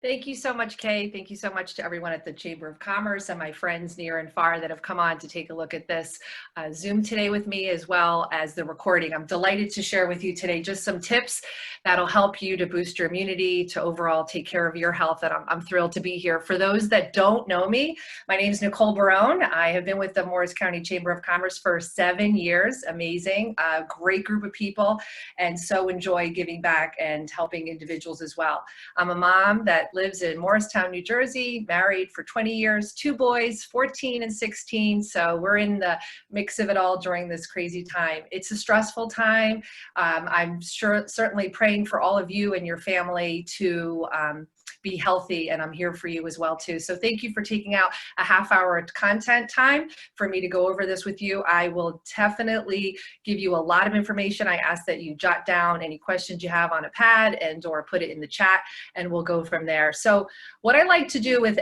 Thank you so much, Kay. Thank you so much to everyone at the Chamber of Commerce and my friends near and far that have come on to take a look at this Zoom today with me, as well as the recording. I'm delighted to share with you today just some tips that'll help you to boost your immunity, to overall take care of your health, and I'm thrilled to be here. For those that don't know me, my name is Nicole Barone. I have been with the Morris County Chamber of Commerce for 7 years. Amazing, a great group of people, and so enjoy giving back and helping individuals as well. I'm a mom that lives in Morristown, New Jersey, married for 20 years, 2 boys, 14 and 16. So we're in the mix of it all during this crazy time. It's a stressful time. I'm certainly praying for all of you and your family to be healthy, and I'm here for you as well too. So thank you for taking out a half-hour content time for me to go over this with you. I will definitely give you a lot of information. I ask that you jot down any questions you have on a pad and or put it in the chat, and we'll go from there. So what I like to do with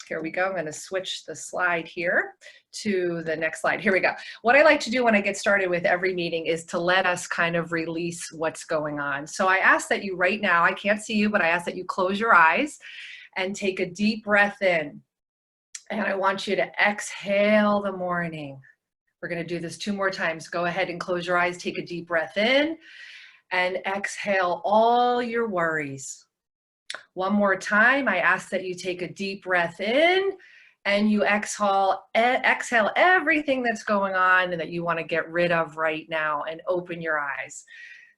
here we go. I'm going to switch the slide here to the next slide. Here we go. What I like to do when I get started with every meeting is to let us kind of release what's going on. So I ask that you right now, I can't see you, but I ask that you close your eyes and take a deep breath in. And I want you to exhale the morning. We're going to do this 2 more times. Go ahead and close your eyes, take a deep breath in, and exhale all your worries. 1 more time, I ask that you take a deep breath in and you exhale everything that's going on and that you want to get rid of right now, and open your eyes.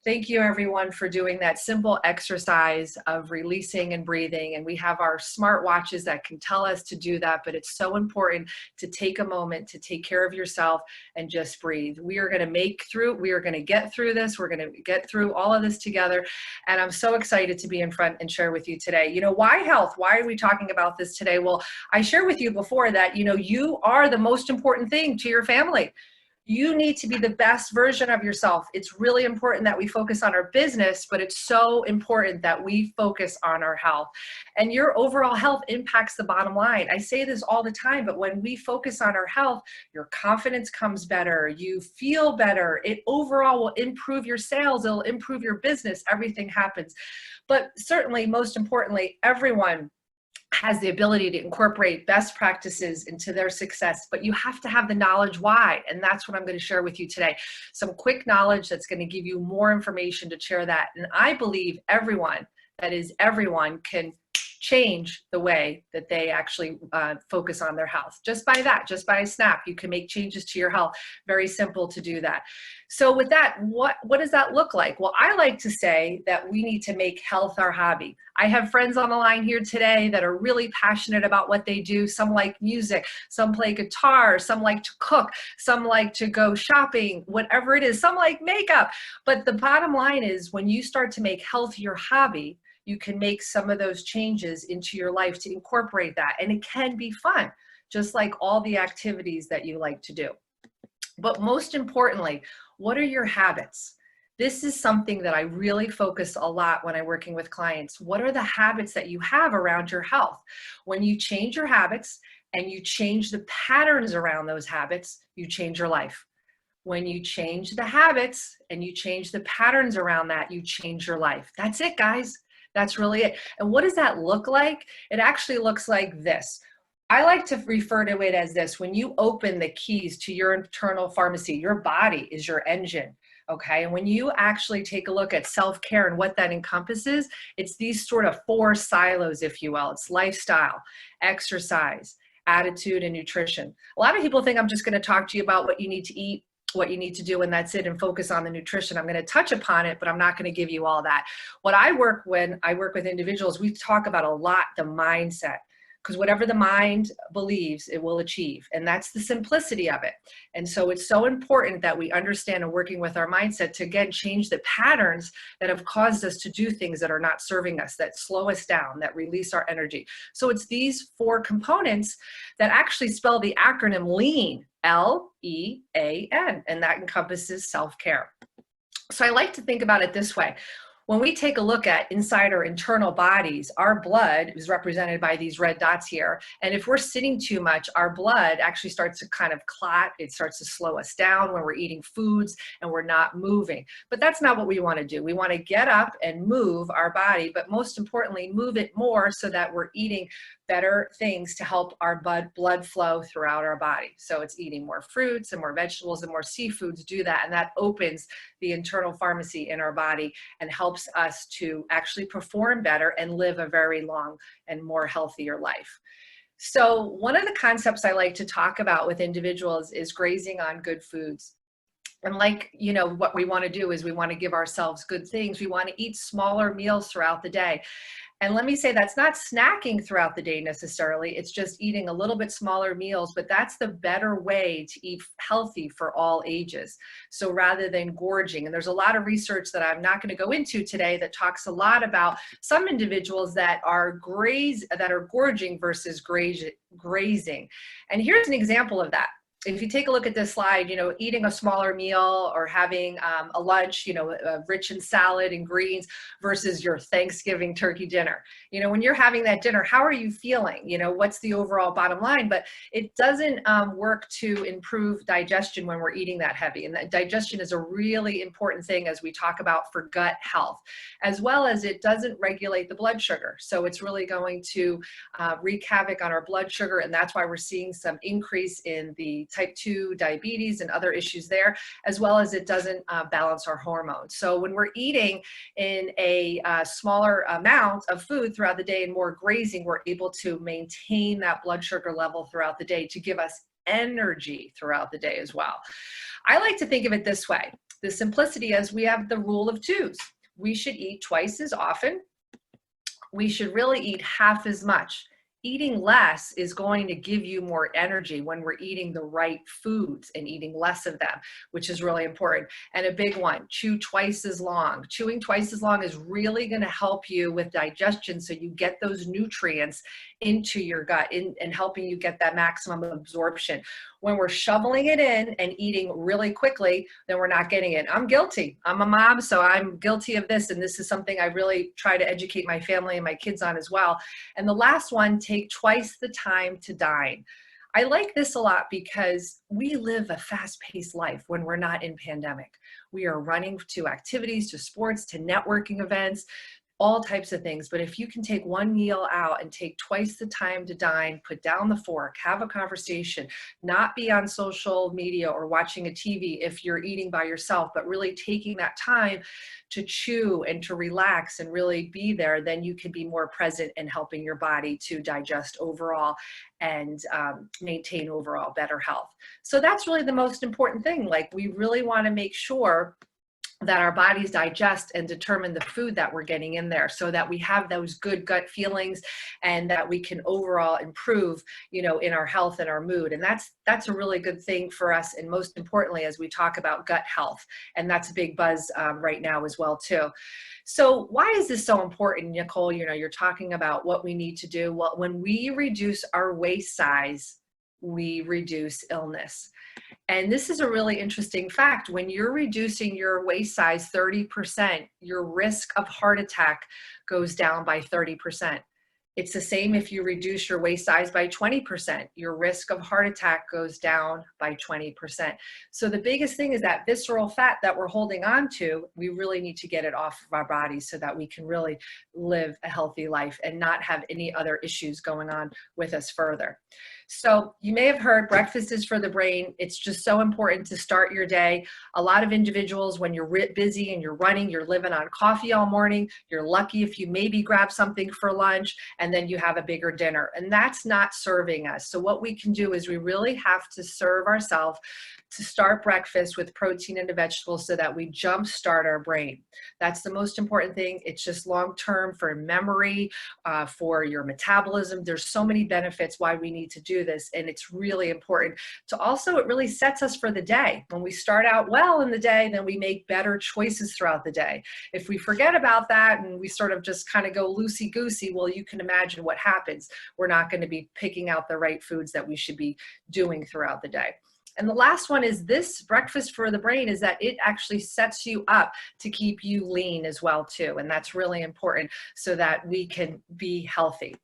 Thank you everyone for doing that simple exercise of releasing and breathing. And we have our smart watches that can tell us to do that, but it's so important to take a moment to take care of yourself and just breathe. We are going to get through this. We're going to get through all of this together. And I'm so excited to be in front and share with you today. You know, why health? Why are we talking about this today? Well, I shared with you before that, you know, you are the most important thing to your family. You need to be the best version of yourself. It's really important that we focus on our business, but it's so important that we focus on our health. And your overall health impacts the bottom line. I say this all the time, but when we focus on our health, your confidence comes better, you feel better, it overall will improve your sales, it'll improve your business, everything happens. But certainly, most importantly, everyone has the ability to incorporate best practices into their success, but you have to have the knowledge why, and that's what I'm going to share with you today. Some quick knowledge that's going to give you more information to share that. And I believe everyone, that is everyone, can change the way that they actually focus on their health. Just by a snap, you can make changes to your health. Very simple to do that. So with that, what does that look like? Well, I like to say that we need to make health our hobby. I have friends on the line here today that are really passionate about what they do. Some like music, some play guitar, some like to cook, some like to go shopping, whatever it is, some like makeup. But the bottom line is, when you start to make health your hobby, you can make some of those changes into your life to incorporate that. And it can be fun, just like all the activities that you like to do. But most importantly, what are your habits? This is something that I really focus a lot when I'm working with clients. What are the habits that you have around your health? When you change your habits and you change the patterns around those habits, you change your life. When you change the habits and you change the patterns around that, you change your life. That's it, guys. That's really it. And what does that look like? It actually looks like this. I like to refer to it as this. When you open the keys to your internal pharmacy, your body is your engine. Okay, and when you actually take a look at self-care and what that encompasses, it's these sort of 4 silos, if you will. It's lifestyle, exercise, attitude, and nutrition. A lot of people think I'm just going to talk to you about what you need to eat, what you need to do, and that's it, and focus on the nutrition. I'm going to touch upon it, but I'm not going to give you all that. When I work with individuals, we talk about a lot the mindset, because whatever the mind believes, it will achieve. And that's the simplicity of it. And so it's so important that we understand and working with our mindset to, again, change the patterns that have caused us to do things that are not serving us, that slow us down, that release our energy. So it's these 4 components that actually spell the acronym LEAN, L-E-A-N, and that encompasses self-care. So I like to think about it this way. When we take a look at inside our internal bodies, our blood is represented by these red dots here. And if we're sitting too much, our blood actually starts to kind of clot. It starts to slow us down when we're eating foods and we're not moving. But that's not what we want to do. We want to get up and move our body, but most importantly, move it more so that we're eating better things to help our blood flow throughout our body. So it's eating more fruits and more vegetables and more seafoods do that. And that opens the internal pharmacy in our body and helps us to actually perform better and live a very long and more healthier life. So one of the concepts I like to talk about with individuals is grazing on good foods. And like, what we want to do is we want to give ourselves good things. We want to eat smaller meals throughout the day. And let me say, that's not snacking throughout the day necessarily. It's just eating a little bit smaller meals, but that's the better way to eat healthy for all ages. So rather than gorging, and there's a lot of research that I'm not going to go into today that talks a lot about some individuals that are gorging versus grazing. And here's an example of that. If you take a look at this slide, eating a smaller meal or having a lunch, rich in salad and greens versus your Thanksgiving turkey dinner. When you're having that dinner, how are you feeling? What's the overall bottom line? But it doesn't work to improve digestion when we're eating that heavy. And that digestion is a really important thing as we talk about for gut health, as well as it doesn't regulate the blood sugar. So it's really going to wreak havoc on our blood sugar. And that's why we're seeing some increase in the type 2 diabetes and other issues there, as well as it doesn't balance our hormones. So when we're eating in a smaller amount of food throughout the day and more grazing, we're able to maintain that blood sugar level throughout the day to give us energy throughout the day as well. I like to think of it this way. The simplicity is we have the rule of twos. We should eat twice as often. We should really eat half as much. Eating less is going to give you more energy when we're eating the right foods and eating less of them, which is really important. And a big one, chew twice as long. Chewing twice as long is really going to help you with digestion so you get those nutrients into your gut and helping you get that maximum absorption. When we're shoveling it in and eating really quickly, then we're not getting it. I'm guilty. I'm a mom, so I'm guilty of this. And this is something I really try to educate my family and my kids on as well. And the last one, take twice the time to dine. I like this a lot because we live a fast-paced life when we're not in pandemic. We are running to activities, to sports, to networking events, all types of things. But if you can take one meal out and take twice the time to dine, put down the fork, have a conversation, not be on social media or watching a TV if you're eating by yourself, but really taking that time to chew and to relax and really be there, then you can be more present in helping your body to digest overall and maintain overall better health. So that's really the most important thing. Like, we really want to make sure that our bodies digest and determine the food that we're getting in there so that we have those good gut feelings and that we can overall improve, in our health and our mood. And that's a really good thing for us. And most importantly, as we talk about gut health, and that's a big buzz right now as well too. So why is this so important, Nicole? You're talking about what we need to do. Well, when we reduce our waist size, we reduce illness. And this is a really interesting fact. When you're reducing your waist size 30%, your risk of heart attack goes down by 30%. It's the same if you reduce your waist size by 20%. Your risk of heart attack goes down by 20%. So the biggest thing is that visceral fat that we're holding on to, we really need to get it off of our bodies so that we can really live a healthy life and not have any other issues going on with us further. So you may have heard breakfast is for the brain. It's just so important to start your day. A lot of individuals, when you're busy and you're running, you're living on coffee all morning. You're lucky if you maybe grab something for lunch and then you have a bigger dinner. And that's not serving us. So what we can do is we really have to serve ourselves to start breakfast with protein and the vegetables so that we jumpstart our brain. That's the most important thing. It's just long-term for memory, for your metabolism. There's so many benefits why we need to do this. And it's really important to also, it really sets us for the day. When we start out well in the day, then we make better choices throughout the day. If we forget about that and we sort of just kind of go loosey-goosey, well, you can imagine what happens. We're not going to be picking out the right foods that we should be doing throughout the day. And the last one is this breakfast for the brain is that it actually sets you up to keep you lean as well too. And that's really important so that we can be healthy.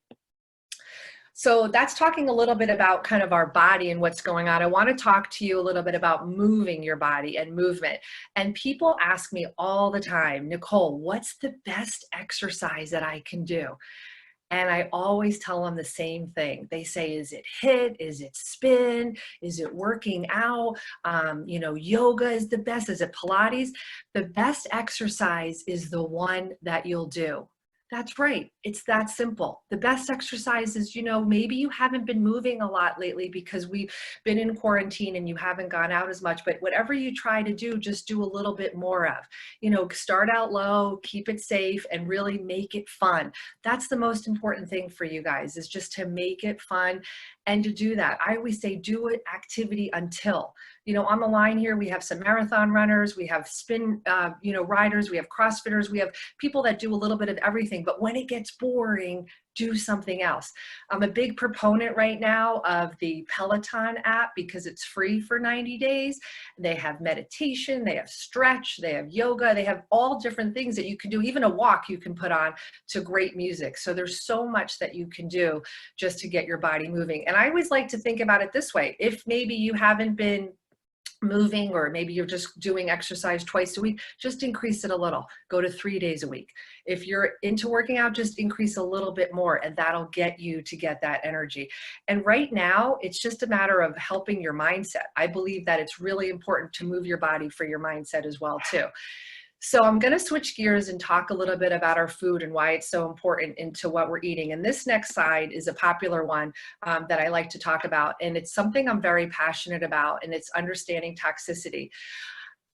So that's talking a little bit about kind of our body and what's going on. I want to talk to you a little bit about moving your body and movement. And people ask me all the time, Nicole, what's the best exercise that I can do? And I always tell them the same thing. They say, is it HIIT? Is it spin? Is it working out? Yoga is the best. Is it Pilates? The best exercise is the one that you'll do. That's right. It's that simple. The best exercise is, maybe you haven't been moving a lot lately because we've been in quarantine and you haven't gone out as much, but whatever you try to do, just do a little bit more of. Start out low, keep it safe, and really make it fun. That's the most important thing for you guys, is just to make it fun and to do that. I always say do it activity until. On the line here, we have some marathon runners, we have spin, riders, we have CrossFitters, we have people that do a little bit of everything, but when it gets boring, do something else. I'm a big proponent right now of the Peloton app because it's free for 90 days. They have meditation, they have stretch, they have yoga, they have all different things that you can do, even a walk you can put on to great music. So there's so much that you can do just to get your body moving. And I always like to think about it this way. If maybe you haven't been moving, or maybe you're just doing exercise twice a week, just increase it a little. Go to 3 days a week. If you're into working out, just increase a little bit more, and that'll get you to get that energy. And right now, it's just a matter of helping your mindset. I believe that it's really important to move your body for your mindset as well too. So I'm going to switch gears and talk a little bit about our food and why it's so important into what we're eating. And this next slide is a popular one that I like to talk about. And it's something I'm very passionate about, and it's understanding toxicity.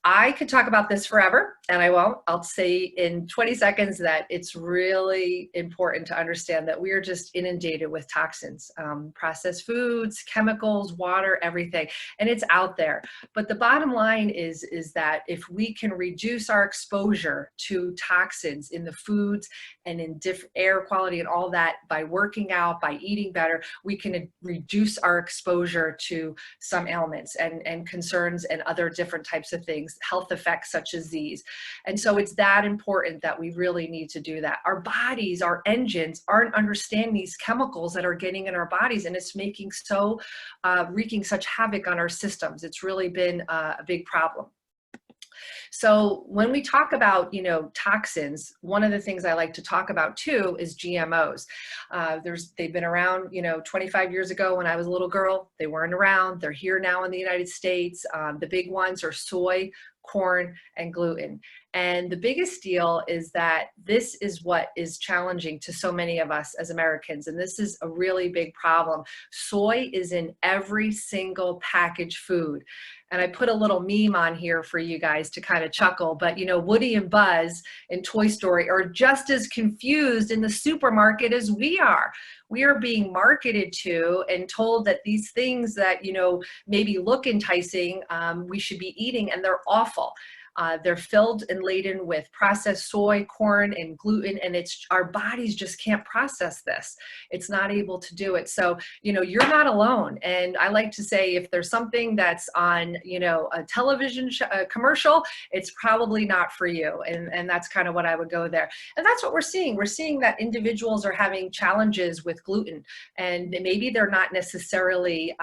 I could talk about this forever, and I won't. I'll say in 20 seconds that it's really important to understand that we are just inundated with toxins, processed foods, chemicals, water, everything, and it's out there. But the bottom line is that if we can reduce our exposure to toxins in the foods and in different air quality and all that by working out, by eating better, we can reduce our exposure to some ailments and concerns and other different types of things, health effects such as these. And so it's that important that we really need to do that. Our bodies, our engines aren't understanding these chemicals that are getting in our bodies, and it's making wreaking such havoc on our systems. It's really been a big problem. So when we talk about, toxins, one of the things I like to talk about too is GMOs. They've been around, 25 years ago when I was a little girl. They weren't around. They're here now in the United States. The big ones are soy, corn, and gluten. And the biggest deal is that this is what is challenging to so many of us as Americans. And this is a really big problem. Soy is in every single packaged food. And I put a little meme on here for you guys to kind of chuckle, but Woody and Buzz in Toy Story are just as confused in the supermarket as we are. We are being marketed to and told that these things that, maybe look enticing, we should be eating, and they're awful. They're filled and laden with processed soy, corn, and gluten, and our bodies just can't process this. It's not able to do it. So, you're not alone. And I like to say, if there's something that's on, a television commercial, it's probably not for you. And that's kind of what I would go there. And that's what we're seeing. We're seeing that individuals are having challenges with gluten, and maybe they're not necessarily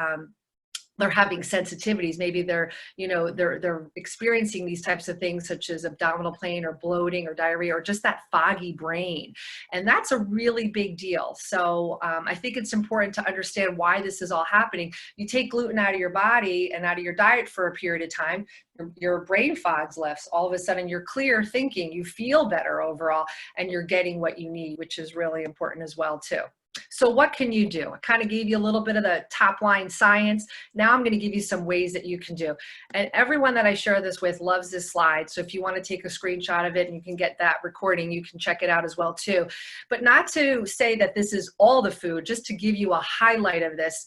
they're having sensitivities. Maybe they're experiencing these types of things such as abdominal pain or bloating or diarrhea or just that foggy brain. And that's a really big deal. So I think it's important to understand why this is all happening. You take gluten out of your body and out of your diet for a period of time, your brain fogs lifts. All of a sudden you're clear thinking, you feel better overall, and you're getting what you need, which is really important as well too. So what can you do? I kind of gave you a little bit of the top line science. Now I'm going to give you some ways that you can do. And everyone that I share this with loves this slide. So if you want to take a screenshot of it and you can get that recording, you can check it out as well too. But not to say that this is all the food, just to give you a highlight of this.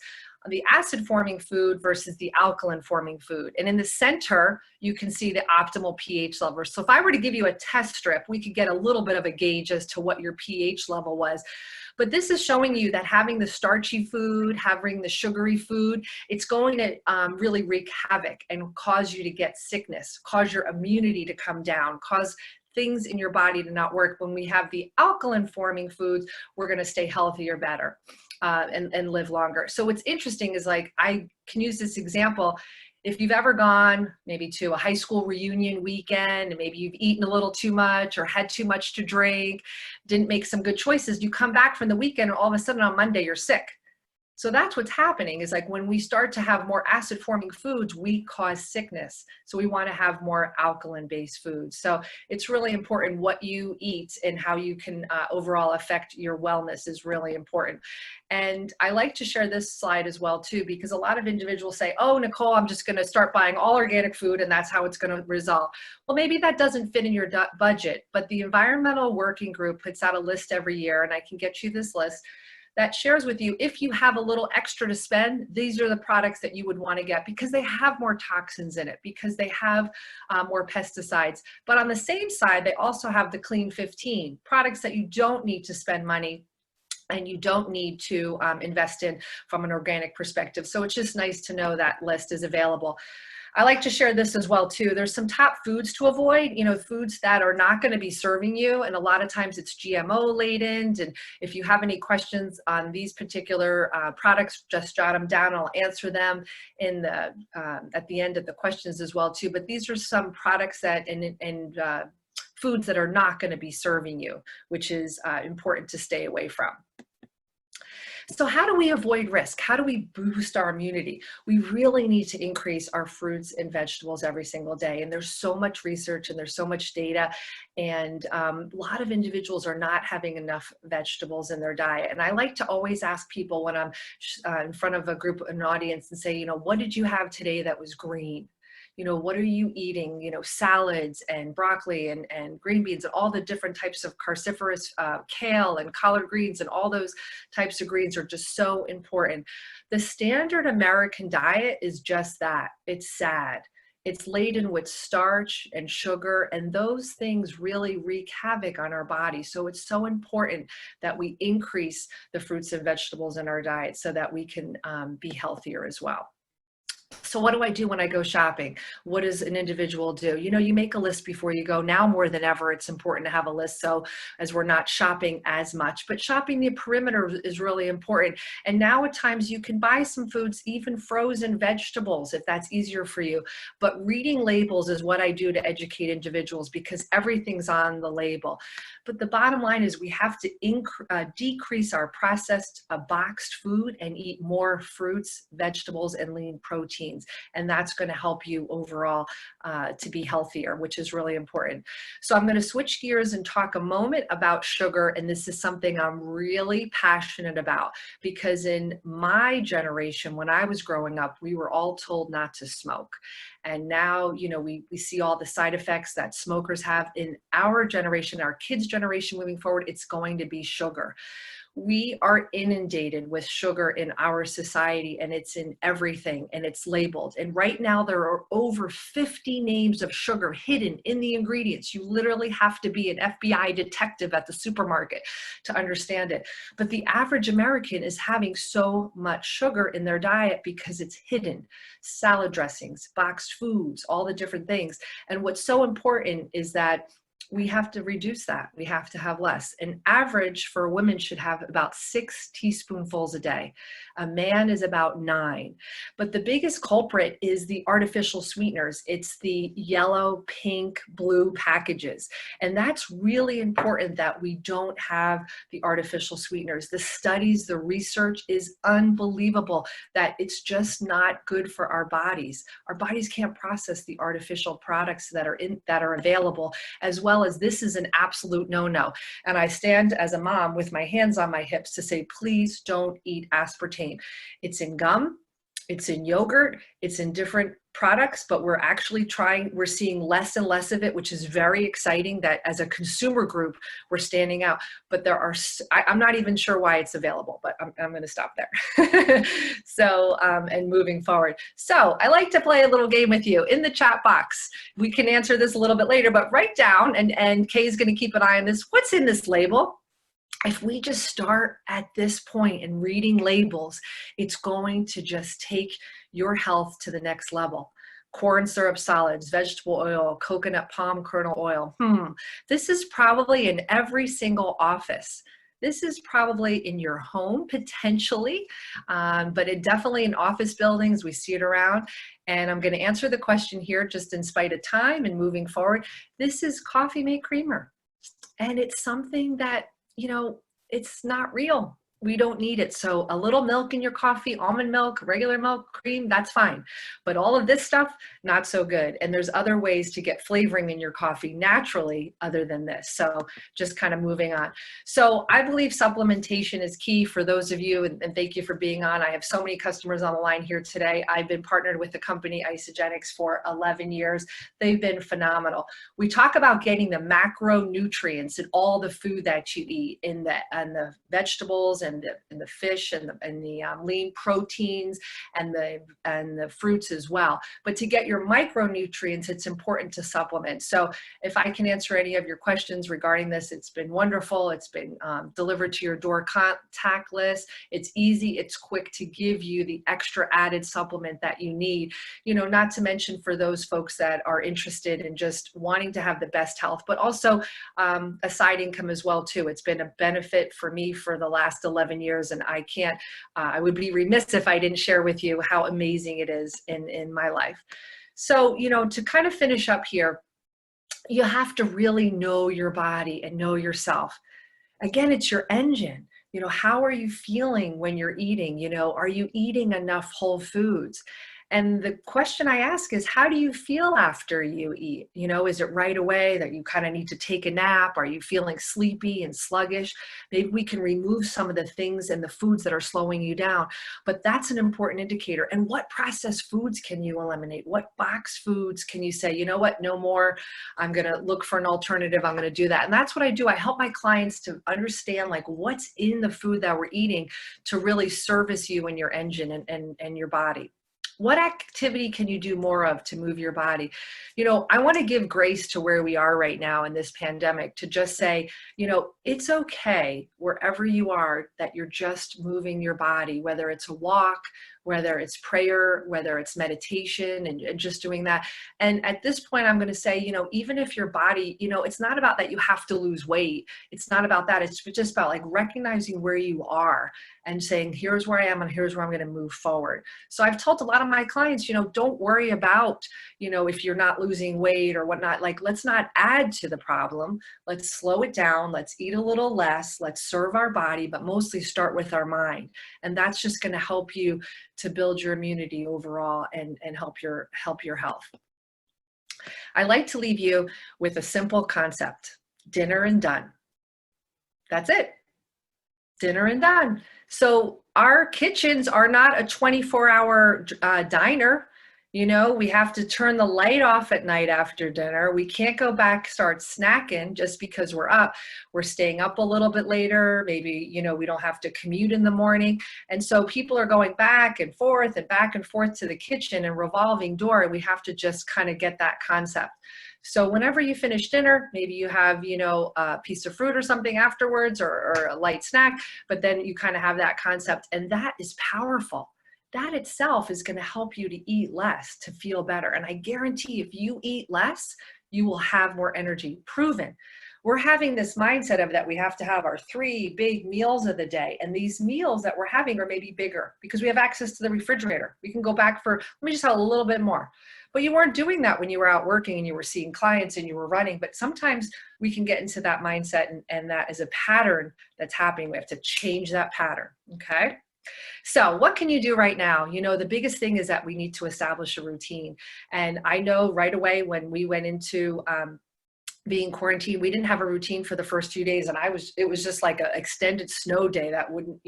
the acid forming food versus the alkaline forming food. And in the center, you can see the optimal pH level. So if I were to give you a test strip, we could get a little bit of a gauge as to what your pH level was. But this is showing you that having the starchy food, having the sugary food, it's going to really wreak havoc and cause you to get sickness, cause your immunity to come down, cause things in your body to not work. When we have the alkaline forming foods, we're going to stay healthier, better, and live longer. So what's interesting is, like, I can use this example. If you've ever gone maybe to a high school reunion weekend and maybe you've eaten a little too much or had too much to drink, didn't make some good choices, you come back from the weekend and all of a sudden on Monday you're sick. So that's what's happening, is like when we start to have more acid forming foods, we cause sickness. So we want to have more alkaline based foods. So it's really important what you eat and how you can overall affect your wellness is really important. And I like to share this slide as well too, because a lot of individuals say, oh, Nicole, I'm just going to start buying all organic food and that's how it's going to resolve. Well, maybe that doesn't fit in your budget, but the Environmental Working Group puts out a list every year, and I can get you this list that shares with you, if you have a little extra to spend, these are the products that you would want to get, because they have more toxins in it, because they have more pesticides. But on the same side, they also have the Clean 15, products that you don't need to spend money and you don't need to invest in from an organic perspective. So it's just nice to know that list is available. I like to share this as well too. There's some top foods to avoid, foods that are not going to be serving you. And a lot of times it's GMO laden. And if you have any questions on these particular products, just jot them down. I'll answer them at the end of the questions as well too. But these are some products that and foods that are not going to be serving you, which is important to stay away from. So how do we avoid risk? How do we boost our immunity? We really need to increase our fruits and vegetables every single day. And there's so much research and there's so much data. And a lot of individuals are not having enough vegetables in their diet. And I like to always ask people when I'm in front of a group, an audience, and say, what did you have today that was green? What are you eating? Salads and broccoli and green beans and all the different types of cruciferous kale and collard greens and all those types of greens are just so important. The standard American diet is just that. It's sad. It's laden with starch and sugar, and those things really wreak havoc on our body. So it's so important that we increase the fruits and vegetables in our diet so that we can be healthier as well. So what do I do when I go shopping? What does an individual do? You make a list before you go. Now more than ever, it's important to have a list, so as we're not shopping as much. But shopping the perimeter is really important. And now at times you can buy some foods, even frozen vegetables, if that's easier for you. But reading labels is what I do to educate individuals, because everything's on the label. But the bottom line is we have to decrease our processed boxed food and eat more fruits, vegetables, and lean proteins. And that's going to help you overall to be healthier, which is really important. So I'm going to switch gears and talk a moment about sugar. And this is something I'm really passionate about, because in my generation, when I was growing up, we were all told not to smoke. And now, we see all the side effects that smokers have. In our generation, our kids' generation moving forward, it's going to be sugar. We are inundated with sugar in our society, and it's in everything, and it's labeled. And right now there are over 50 names of sugar hidden in the ingredients. You literally have to be an FBI detective at the supermarket to understand it. But the average American is having so much sugar in their diet because it's hidden. Salad dressings, boxed foods, all the different things. And what's so important is that we have to reduce that. We have to have less. An average for women should have about 6 teaspoonfuls a day. A man is about 9. But the biggest culprit is the artificial sweeteners. It's the yellow, pink, blue packages. And that's really important that we don't have the artificial sweeteners. The studies, the research is unbelievable that it's just not good for our bodies. Our bodies can't process the artificial products that are available, as well as this is an absolute no-no. And I stand as a mom with my hands on my hips to say, please don't eat aspartame. It's in gum, it's in yogurt, it's in different products, but we're seeing less and less of it, which is very exciting that as a consumer group, we're standing out. But I'm not even sure why it's available, but I'm going to stop there. So, and moving forward. So I like to play a little game with you in the chat box. We can answer this a little bit later, but write down, and Kay's going to keep an eye on this. What's in this label? If we just start at this point in reading labels, it's going to just take your health to the next level. Corn syrup solids, vegetable oil, coconut palm kernel oil. This is probably in every single office. This is probably in your home potentially, but it definitely in office buildings, we see it around. And I'm going to answer the question here just in spite of time and moving forward. This is coffee mate creamer. And it's something that, you know, it's not real. We don't need it. So a little milk in your coffee, almond milk, regular milk, cream, that's fine. But all of this stuff, not so good. And there's other ways to get flavoring in your coffee naturally other than this. So just kind of moving on. So I believe supplementation is key for those of you, and thank you for being on. I have so many customers on the line here today. I've been partnered with the company Isogenics for 11 years. They've been phenomenal. We talk about getting the macronutrients in all the food that you eat, in the vegetables and the fish and the lean proteins and the fruits as well. But to get your micronutrients, it's important to supplement. So if I can answer any of your questions regarding this, it's been wonderful. It's been delivered to your door contactless. It's easy. It's quick to give you the extra added supplement that you need. You know, not to mention for those folks that are interested in just wanting to have the best health, but also a side income as well too. It's been a benefit for me for the last 11 years, and I would be remiss if I didn't share with you how amazing it is in my life. So, you know, to kind of finish up here, you have to really know your body and know yourself. Again, it's your engine. You know, how are you feeling when you're eating? You know, are you eating enough whole foods? And the question I ask is, how do you feel after you eat? You know, is it right away that you kind of need to take a nap? Are you feeling sleepy and sluggish? Maybe we can remove some of the things and the foods that are slowing you down. But that's an important indicator. And what processed foods can you eliminate? What box foods can you say, you know what, no more, I'm going to look for an alternative. I'm going to do that. And that's what I do. I help my clients to understand like what's in the food that we're eating to really service you and your engine and your body. What activity can you do more of to move your body? You know, I want to give grace to where we are right now in this pandemic to just say, you know, it's okay wherever you are that you're just moving your body, whether it's a walk, whether it's prayer, whether it's meditation and just doing that. And at this point, I'm going to say, you know, even if your body, you know, it's not about that you have to lose weight. It's not about that. It's just about like recognizing where you are and saying, here's where I am and here's where I'm going to move forward. So I've told a lot of my clients, you know, don't worry about, you know, if you're not losing weight or whatnot, like, let's not add to the problem. Let's slow it down. Let's eat a little less. Let's serve our body, but mostly start with our mind. And that's just going to help you to build your immunity overall and help your health. I like to leave you with a simple concept: dinner and done. That's it. Dinner and done. So our kitchens are not a 24-hour diner. You know, we have to turn the light off at night after dinner. We can't go back, start snacking just because we're up. We're staying up a little bit later. Maybe, you know, we don't have to commute in the morning. And so people are going back and forth to the kitchen and revolving door. And we have to just kind of get that concept. So whenever you finish dinner, maybe you have, you know, a piece of fruit or something afterwards or a light snack, but then you kind of have that concept. And that is powerful. That itself is going to help you to eat less, to feel better. And I guarantee if you eat less, you will have more energy. Proven. We're having this mindset of that we have to have our 3 big meals of the day. And these meals that we're having are maybe bigger because we have access to the refrigerator. We can go back for, let me just have a little bit more. But you weren't doing that when you were out working and you were seeing clients and you were running. But sometimes we can get into that mindset and that is a pattern that's happening. We have to change that pattern, okay? So what can you do right now? You know, the biggest thing is that we need to establish a routine. And I know right away when we went into being quarantined, we didn't have a routine for the first few days. And it was just like an extended snow day that wouldn't,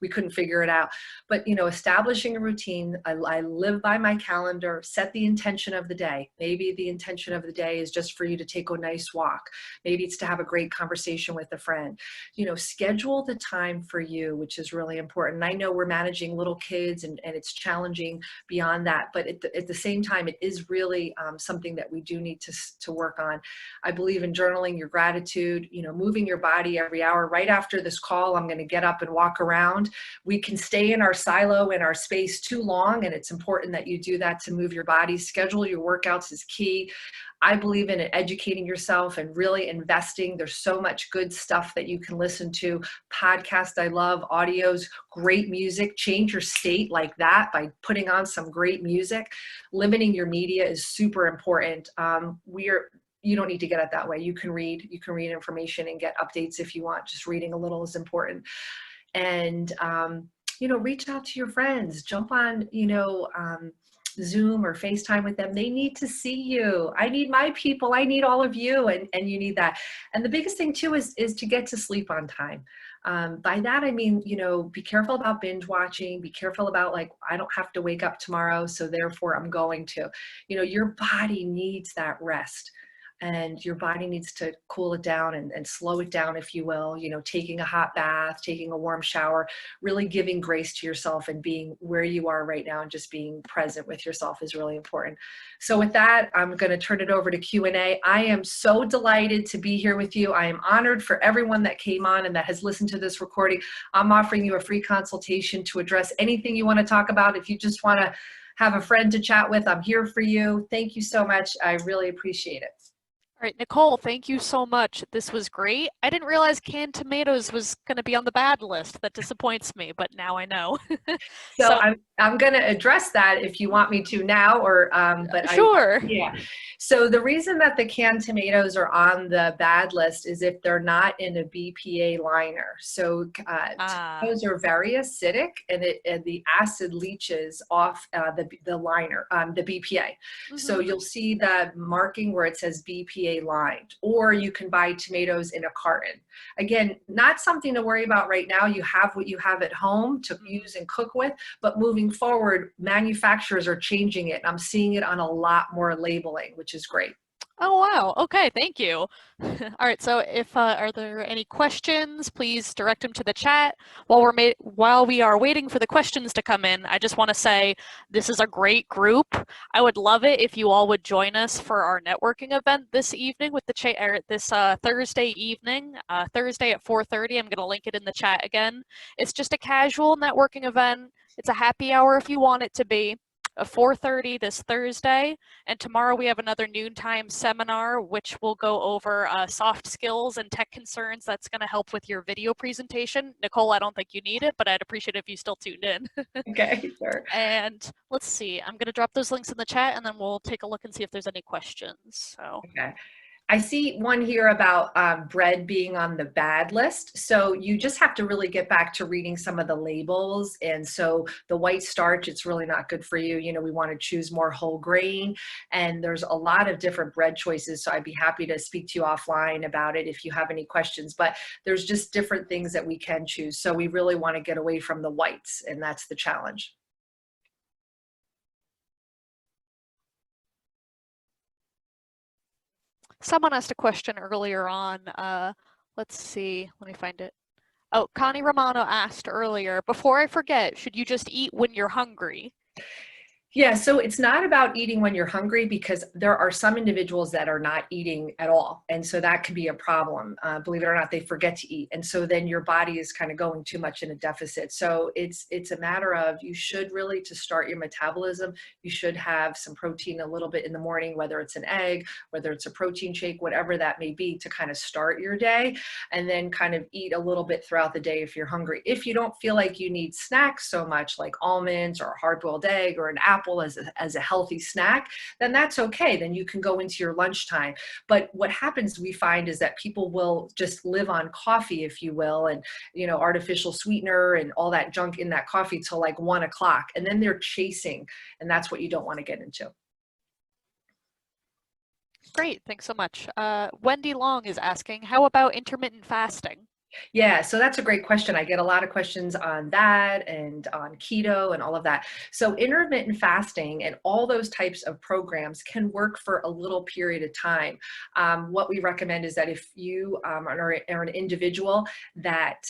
we couldn't figure it out. But, establishing a routine, I live by my calendar, set the intention of the day. Maybe the intention of the day is just for you to take a nice walk. Maybe it's to have a great conversation with a friend. Schedule the time for you, which is really important. I know we're managing little kids and it's beyond that, but at the same time, it is really something that we do need to work on. I believe in journaling your gratitude, moving your body every hour. Right after this call, I'm going to get up and walk around. We can stay in our silo, in our space too long, and it's important that you do that to move your body. Schedule your workouts is key. I believe in educating yourself and really investing. There's so much good stuff that you can listen to. Podcasts I love, audios, great music. Change your state like that by putting on some great music. Limiting your media is super important. You don't need to get it that way. You can read information and get updates if you want. Just reading a little is important. And, reach out to your friends, jump on, Zoom or FaceTime with them. They need to see you. I need my people. I need all of you. And you need that. And the biggest thing too is to get to sleep on time. By that, I mean, be careful about binge watching, be careful about I don't have to wake up tomorrow, so therefore I'm going to, your body needs that rest. And your body needs to cool it down and slow it down, if you will, taking a hot bath, taking a warm shower, really giving grace to yourself and being where you are right now and just being present with yourself is really important. So with that, I'm going to turn it over to Q&A. I am so delighted to be here with you. I am honored for everyone that came on and that has listened to this recording. I'm offering you a free consultation to address anything you want to talk about. If you just want to have a friend to chat with, I'm here for you. Thank you so much. I really appreciate it. All right, Nicole, thank you so much. This was great. I didn't realize canned tomatoes was going to be on the bad list. That disappoints me, but now I know. So I'm going to address that if you want me to now, or but sure. Yeah. So the reason that the canned tomatoes are on the bad list is if they're not in a BPA liner. So tomatoes are very acidic, and the acid leaches off the liner, the BPA. Mm-hmm. So you'll see the marking where it says BPA lined, or you can buy tomatoes in a carton. Again, not something to worry about right now. You have what you have at home to use and cook with, but moving forward, manufacturers are changing it. I'm seeing it on a lot more labeling, which is great. Oh, wow. Okay, thank you. All right, so if are there any questions, please direct them to the chat. While we are waiting for the questions to come in, I just want to say this is a great group. I would love it if you all would join us for our networking event this evening with this Thursday evening, Thursday at 4:30. I'm going to link it in the chat again. It's just a casual networking event. It's a happy hour if you want it to be. 4:30 this Thursday, and tomorrow we have another noontime seminar which will go over soft skills and tech concerns. That's going to help with your video presentation. Nicole, I don't think you need it, but I'd appreciate it if you still tuned in. Okay, sure. And let's see, I'm going to drop those links in the chat, and then we'll take a look and see if there's any questions. So. Okay. I see one here about bread being on the bad list. So you just have to really get back to reading some of the labels. And so the white starch, it's really not good for you. We want to choose more whole grain. And there's a lot of different bread choices. So I'd be happy to speak to you offline about it if you have any questions. But there's just different things that we can choose. So we really want to get away from the whites. And that's the challenge. Someone asked a question earlier on. Let's see. Let me find it. Oh, Connie Romano asked earlier, before I forget, should you just eat when you're hungry? Yeah, so it's not about eating when you're hungry, because there are some individuals that are not eating at all. And so that could be a problem. Believe it or not, they forget to eat. And so then your body is kind of going too much in a deficit. So it's a matter of, you should really, to start your metabolism, you should have some protein a little bit in the morning, whether it's an egg, whether it's a protein shake, whatever that may be, to kind of start your day, and then kind of eat a little bit throughout the day if you're hungry. If you don't feel like you need snacks so much, like almonds or a hard-boiled egg or an apple as a healthy snack, then that's okay. Then you can go into your lunchtime. But what happens, we find, is that people will just live on coffee, if you will, and artificial sweetener and all that junk in that coffee till like 1 o'clock, and then they're chasing, and that's what you don't want to get into. Great, thanks so much. Wendy Long is asking, how about intermittent fasting? Yeah, so that's a great question. I get a lot of questions on that and on keto and all of that. So intermittent fasting and all those types of programs can work for a little period of time. What we recommend is that if you are an individual that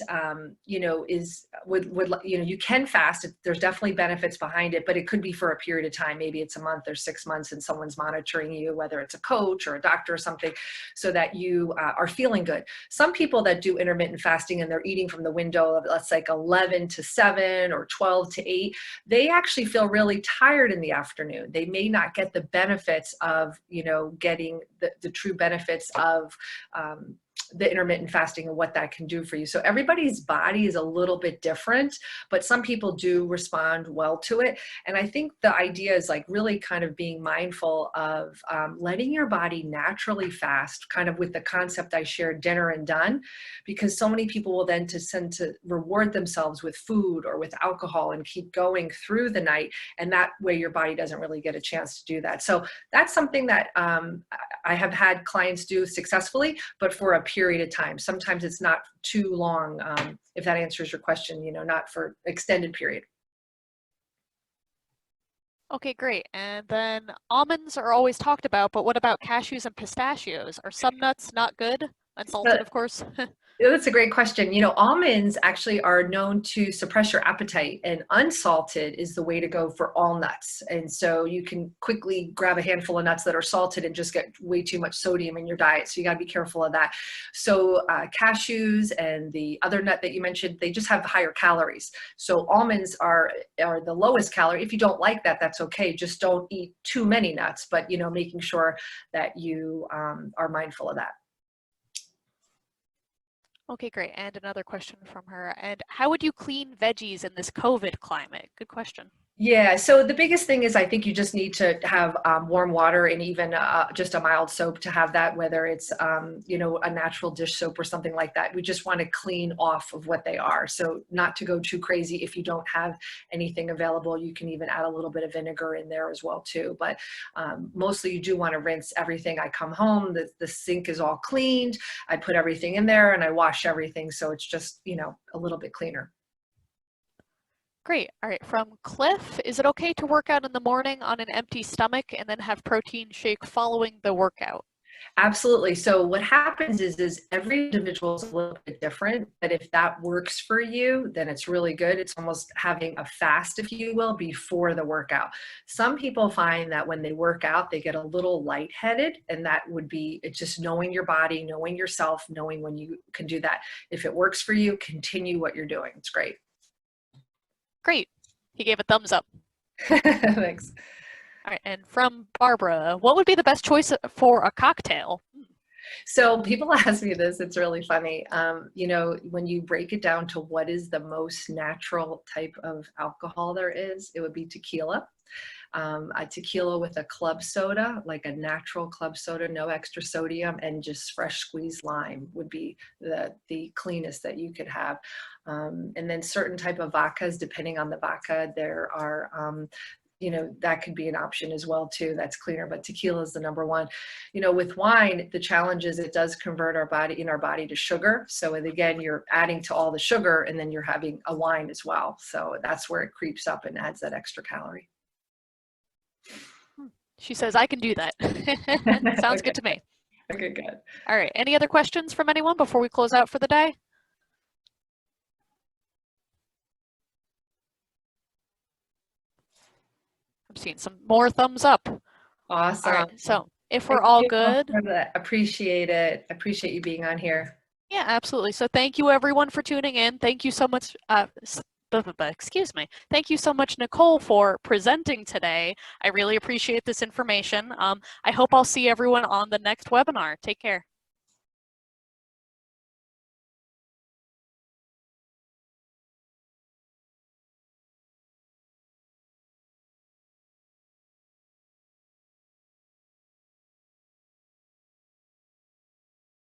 is would you can fast. There's definitely benefits behind it, but it could be for a period of time. Maybe it's a month or 6 months, and someone's monitoring you, whether it's a coach or a doctor or something, so that you are feeling good. Some people that do intermittent fasting and they're eating from the window of, let's like 11 to 7 or 12 to 8, they actually feel really tired in the afternoon. They may not get the benefits of, getting the true benefits of the intermittent fasting and what that can do for you. So everybody's body is a little bit different, but some people do respond well to it. And I think the idea is like really kind of being mindful of letting your body naturally fast, kind of with the concept I shared, dinner and done, because so many people will then tend to reward themselves with food or with alcohol and keep going through the night. And that way your body doesn't really get a chance to do that. So that's something that I have had clients do successfully, but for a period of time. Sometimes it's not too long, if that answers your question, not for extended period. Okay, great. And then almonds are always talked about, but what about cashews and pistachios? Are some nuts not good? Unsalted, of course. Yeah, that's a great question. Almonds actually are known to suppress your appetite, and unsalted is the way to go for all nuts. And so you can quickly grab a handful of nuts that are salted and just get way too much sodium in your diet. So you got to be careful of that. So cashews and the other nut that you mentioned, they just have higher calories. So almonds are the lowest calorie. If you don't like that, that's okay. Just don't eat too many nuts, but making sure that you are mindful of that. Okay, great. And another question from her. And how would you clean veggies in this COVID climate? Good question. Yeah, so the biggest thing is I think you just need to have warm water and even just a mild soap to have that, whether it's, a natural dish soap or something like that. We just want to clean off of what they are. So not to go too crazy. If you don't have anything available, you can even add a little bit of vinegar in there as well too. But mostly you do want to rinse everything. I come home, the sink is all cleaned. I put everything in there and I wash everything. So it's just, a little bit cleaner. Great. All right. From Cliff, is it okay to work out in the morning on an empty stomach and then have protein shake following the workout? Absolutely. So what happens is every individual is a little bit different, but if that works for you, then it's really good. It's almost having a fast, if you will, before the workout. Some people find that when they work out, they get a little lightheaded, and that would be it's just knowing your body, knowing yourself, knowing when you can do that. If it works for you, continue what you're doing. It's great. Great. He gave a thumbs up. Thanks. All right. And from Barbara, what would be the best choice for a cocktail? So people ask me this, it's really funny. When you break it down to what is the most natural type of alcohol there is, it would be tequila. A tequila with a club soda, like a natural club soda, no extra sodium, and just fresh squeezed lime would be the cleanest that you could have. And then certain type of vodkas, depending on the vodka, there are that could be an option as well too. That's cleaner, but tequila is the number one. With wine, the challenge is it does convert our body to sugar. So again, you're adding to all the sugar and then you're having a wine as well. So that's where it creeps up and adds that extra calorie. She says, I can do that. Sounds good to me. Okay, good. All right. Any other questions from anyone before we close out for the day? I'm seeing some more thumbs up. Awesome. All right. So if we're all good. Appreciate it. Appreciate you being on here. Yeah, absolutely. So thank you everyone for tuning in. Thank you so much. Excuse me. Thank you so much, Nicole, for presenting today. I really appreciate this information. I hope I'll see everyone on the next webinar. Take care.